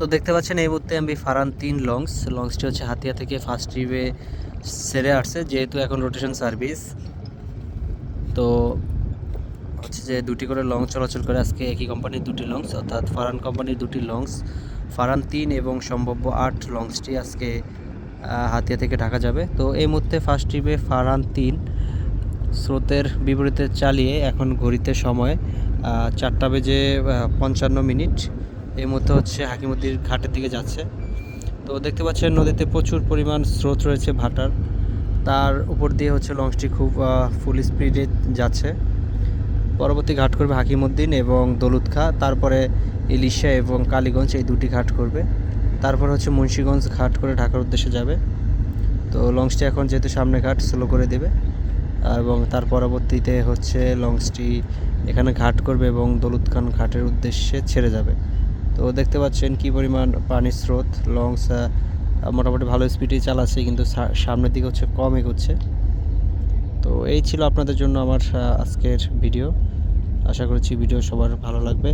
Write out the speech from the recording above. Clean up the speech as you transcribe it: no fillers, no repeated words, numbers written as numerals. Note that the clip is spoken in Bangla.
তো দেখতে পাচ্ছেন এই মুহূর্তে আমি ফারান 3 লঞ্চটি হচ্ছে হাতিয়া থেকে ফার্স্ট ট্রিপে সেরে আসছে, যেহেতু এখন রোটেশন সার্ভিস। তো হচ্ছে যে দুটি করে লঞ্চ চলাচল করে আজকে, একই কোম্পানির দুটি লঞ্চ, অর্থাৎ ফারান কোম্পানির দুটি লঞ্চ ফারান 3 এবং সম্ভাব্য 8 লঞ্চটি আজকে হাতিয়া থেকে ঢাকা যাবে। তো এই মুহূর্তে ফার্স্ট ট্রিপে ফারান 3 স্রোতের বিপরীতে চালিয়ে এখন ঘড়িতে সময় 4:55। এই মুহূর্তে হচ্ছে হাকিমুদ্দির ঘাটের দিকে যাচ্ছে। তো দেখতে পাচ্ছেন নদীতে প্রচুর পরিমাণ স্রোত রয়েছে ভাটার, তার উপর দিয়ে হচ্ছে লঞ্চটি খুব ফুল স্পিডে যাচ্ছে। পরবর্তী ঘাট করবে হাকিমুদ্দিন এবং দৌলতখা, তারপরে ইলিশা এবং কালীগঞ্জ, এই দুটি ঘাট করবে। তারপর হচ্ছে মুন্সীগঞ্জ ঘাট করে ঢাকার উদ্দেশ্যে যাবে। তো লঞ্চটি এখন যেহেতু সামনে ঘাট স্লো করে দেবে, এবং তার পরবর্তীতে হচ্ছে লঞ্চটি এখানে ঘাট করবে এবং দৌলতখান ঘাটের উদ্দেশ্যে ছেড়ে যাবে। তো দেখতে পাচ্ছেন কি পরিমাণ পানির স্রোত। লঞ্চ মোটামুটি ভালো স্পিডে চালাচ্ছে, কিন্তু সামনের দিকে হচ্ছে কম এগোচ্ছে। তো এই ছিল আপনাদের জন্য আমার আজকের ভিডিও। আশা করছি ভিডিও সবার ভালো লাগবে।